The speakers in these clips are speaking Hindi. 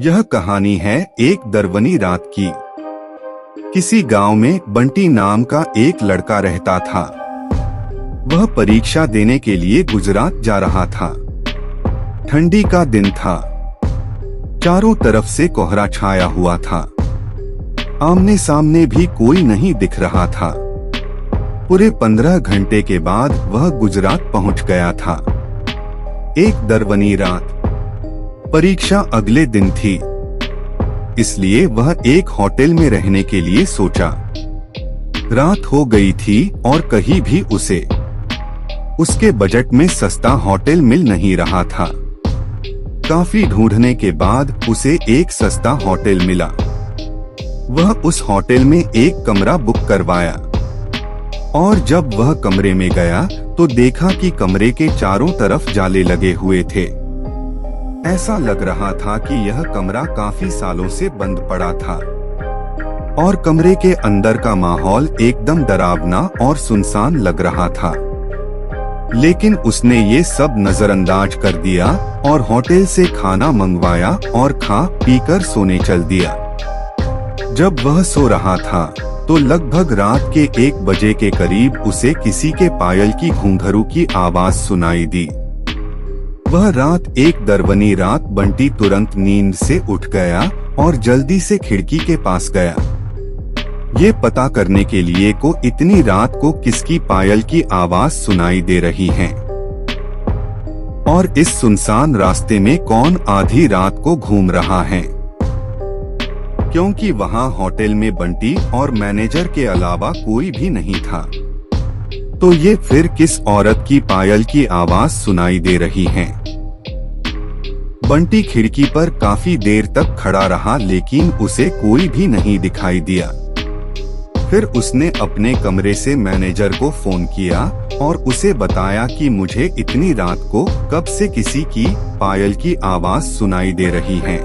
यह कहानी है एक दरवनी रात की। किसी गांव में बंटी नाम का एक लड़का रहता था। वह परीक्षा देने के लिए गुजरात जा रहा था। ठंडी का दिन था। चारों तरफ से कोहरा छाया हुआ था। आमने सामने भी कोई नहीं दिख रहा था। पूरे 15 घंटे के बाद वह गुजरात पहुंच गया था। एक दरवनी रात। परीक्षा अगले दिन थी, इसलिए वह एक होटल में रहने के लिए सोचा। रात हो गई थी और कहीं भी उसके बजट में सस्ता होटल मिल नहीं रहा था। काफी ढूंढने के बाद उसे एक सस्ता होटल मिला। वह उस होटल में एक कमरा बुक करवाया और जब वह कमरे में गया तो देखा कि कमरे के चारों तरफ जाले लगे हुए थे। ऐसा लग रहा था कि यह कमरा काफी सालों से बंद पड़ा था और कमरे के अंदर का माहौल एकदम डरावना और सुनसान लग रहा था। लेकिन उसने ये सब नजरअंदाज कर दिया और होटल से खाना मंगवाया और खा पीकर सोने चल दिया। जब वह सो रहा था तो लगभग रात के 1 बजे के करीब उसे किसी के पायल की घुंघरू की आवाज सुनाई दी। वह रात एक दरवनी रात बंटी तुरंत नींद से उठ गया और जल्दी से खिड़की के पास गया। ये पता करने के लिए को इतनी रात को किसकी पायल की आवाज सुनाई दे रही है और इस सुनसान रास्ते में कौन आधी रात को घूम रहा है, क्योंकि वहाँ होटल में बंटी और मैनेजर के अलावा कोई भी नहीं था। तो ये फिर किस औरत की पायल की आवाज सुनाई दे रही है। बंटी खिड़की पर काफी देर तक खड़ा रहा लेकिन उसे कोई भी नहीं दिखाई दिया। फिर उसने अपने कमरे से मैनेजर को फोन किया और उसे बताया कि मुझे इतनी रात को कब से किसी की पायल की आवाज सुनाई दे रही है।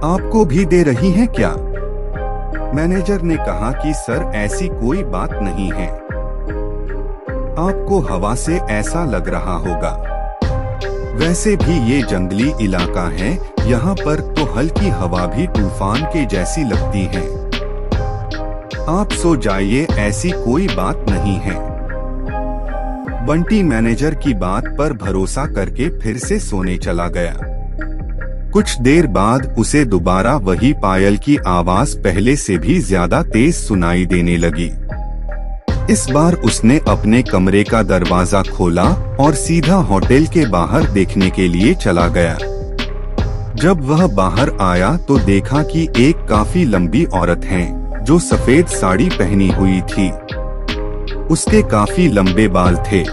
आपको भी दे रही है क्या? मैनेजर ने कहा कि सर ऐसी कोई बात नहीं है, आपको हवा से ऐसा लग रहा होगा। वैसे भी ये जंगली इलाका है, यहाँ पर तो हल्की हवा भी तूफान के जैसी लगती है। आप सो जाइए, ऐसी कोई बात नहीं है। बंटी मैनेजर की बात पर भरोसा करके फिर से सोने चला गया। कुछ देर बाद उसे दोबारा वही पायल की आवाज पहले से भी ज्यादा तेज सुनाई देने लगी। इस बार उसने अपने कमरे का दरवाजा खोला और सीधा होटल के बाहर देखने के लिए चला गया। जब वह बाहर आया तो देखा कि एक काफी लंबी औरत है जो सफेद साड़ी पहनी हुई थी। उसके काफी लंबे बाल थे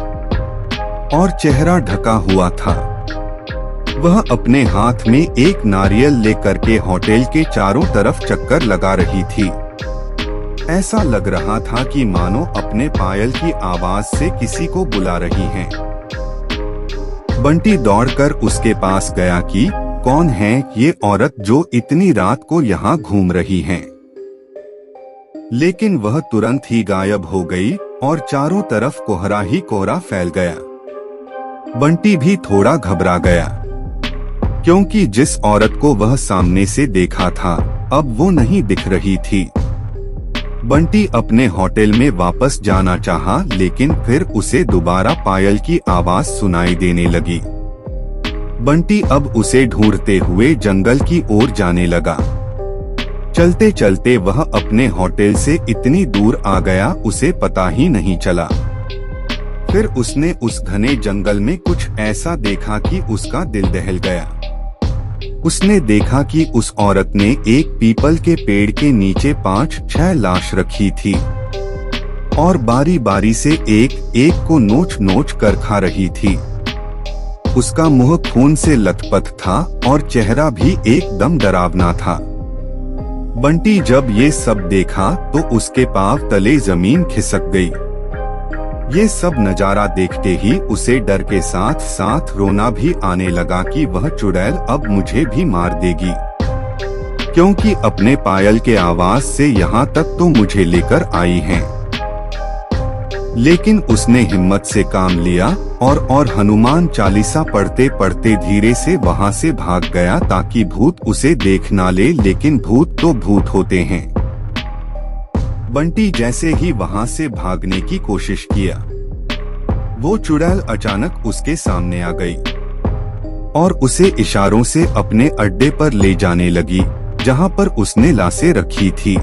और चेहरा ढका हुआ था। वह अपने हाथ में एक नारियल लेकर के होटल के चारों तरफ चक्कर लगा रही थी। ऐसा लग रहा था कि मानो अपने पायल की आवाज से किसी को बुला रही है। बंटी दौड़कर उसके पास गया कि कौन है ये औरत जो इतनी रात को यहाँ घूम रही है। लेकिन वह तुरंत ही गायब हो गई और चारों तरफ कोहरा ही कोहरा फैल गया। बंटी भी थोड़ा घबरा गया, क्योंकि जिस औरत को वह सामने से देखा था अब वो नहीं दिख रही थी। बंटी अपने होटल में वापस जाना चाहा, लेकिन फिर उसे दोबारा पायल की आवाज सुनाई देने लगी। बंटी अब उसे ढूंढते हुए जंगल की ओर जाने लगा। चलते चलते वह अपने होटल से इतनी दूर आ गया उसे पता ही नहीं चला। फिर उसने उस घने जंगल में कुछ ऐसा देखा कि उसका दिल दहल गया। उसने देखा कि उस औरत ने एक पीपल के पेड़ के नीचे 5-6 लाश रखी थी और बारी बारी से एक एक को नोच नोच कर खा रही थी। उसका मुंह खून से लथपथ था और चेहरा भी एकदम डरावना था। बंटी जब ये सब देखा तो उसके पांव तले जमीन खिसक गई। ये सब नजारा देखते ही उसे डर के साथ साथ रोना भी आने लगा कि वह चुड़ैल अब मुझे भी मार देगी, क्योंकि अपने पायल के आवाज से यहाँ तक तो मुझे लेकर आई है। लेकिन उसने हिम्मत से काम लिया और हनुमान चालीसा पढ़ते पढ़ते धीरे से वहां से भाग गया ताकि भूत उसे देख ना ले, लेकिन भूत तो भूत होते हैं। बंटी जैसे ही वहां से भागने की कोशिश किया, वो चुड़ैल अचानक उसके सामने आ गई और उसे इशारों से अपने अड्डे पर ले जाने लगी, जहां पर उसने लाशें रखी थी।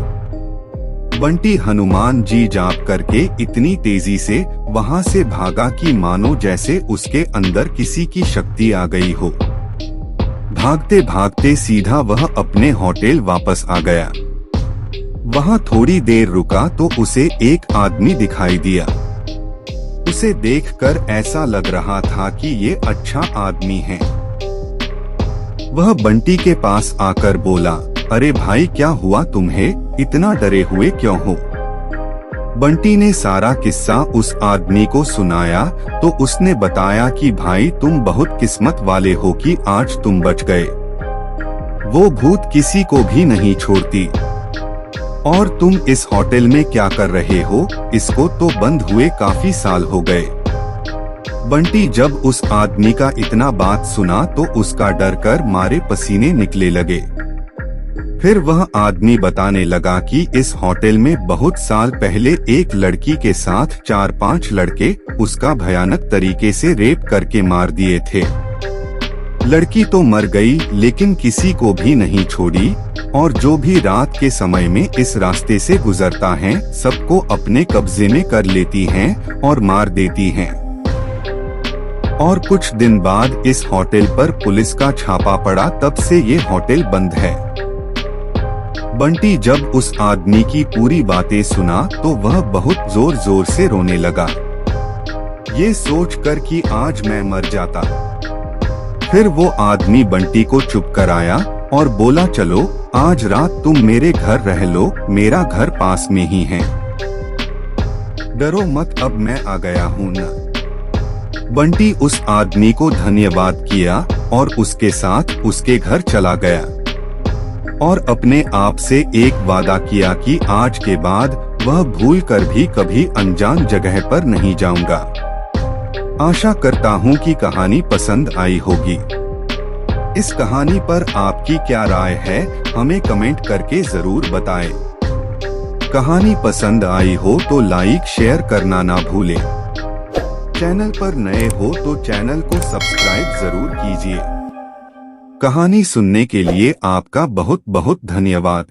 बंटी हनुमान जी जाप करके इतनी तेजी से वहां से भागा कि मानो जैसे उसके अंदर किसी की शक्ति आ गई हो। भागते भागते सीधा वह अपने होटल वापस आ गया। वहां थोड़ी देर रुका तो उसे एक आदमी दिखाई दिया। उसे देखकर ऐसा लग रहा था कि ये अच्छा आदमी है। वह बंटी के पास आकर बोला, अरे भाई क्या हुआ तुम्हें, इतना डरे हुए क्यों हो? बंटी ने सारा किस्सा उस आदमी को सुनाया तो उसने बताया कि भाई तुम बहुत किस्मत वाले हो कि आज तुम बच गए। वो भूत किसी को भी नहीं छोड़ती। और तुम इस होटल में क्या कर रहे हो? इसको तो बंद हुए काफी साल हो गए। बंटी जब उस आदमी का इतना बात सुना तो उसका डर कर मारे पसीने निकले लगे। फिर वह आदमी बताने लगा कि इस होटल में बहुत साल पहले एक लड़की के साथ 4-5 लड़के उसका भयानक तरीके से रेप करके मार दिए थे। लड़की तो मर गई लेकिन किसी को भी नहीं छोड़ी, और जो भी रात के समय में इस रास्ते से गुजरता है सबको अपने कब्जे में कर लेती हैं और मार देती हैं। और कुछ दिन बाद इस होटल पर पुलिस का छापा पड़ा, तब से ये होटल बंद है। बंटी जब उस आदमी की पूरी बातें सुना तो वह बहुत जोर जोर से रोने लगा, ये सोचकर कि आज मैं मर जाता। फिर वो आदमी बंटी को चुप कराया और बोला, चलो आज रात तुम मेरे घर रह लो, मेरा घर पास में ही है। डरो मत, अब मैं आ गया हूँ ना। बंटी उस आदमी को धन्यवाद किया और उसके साथ उसके घर चला गया और अपने आप से एक वादा किया कि आज के बाद वह भूल कर भी कभी अनजान जगह पर नहीं जाऊंगा। आशा करता हूं कि कहानी पसंद आई होगी। इस कहानी पर आपकी क्या राय है, हमें कमेंट करके जरूर बताएं। कहानी पसंद आई हो तो लाइक शेयर करना ना भूलें। चैनल पर नए हो तो चैनल को सब्सक्राइब जरूर कीजिए। कहानी सुनने के लिए आपका बहुत बहुत धन्यवाद।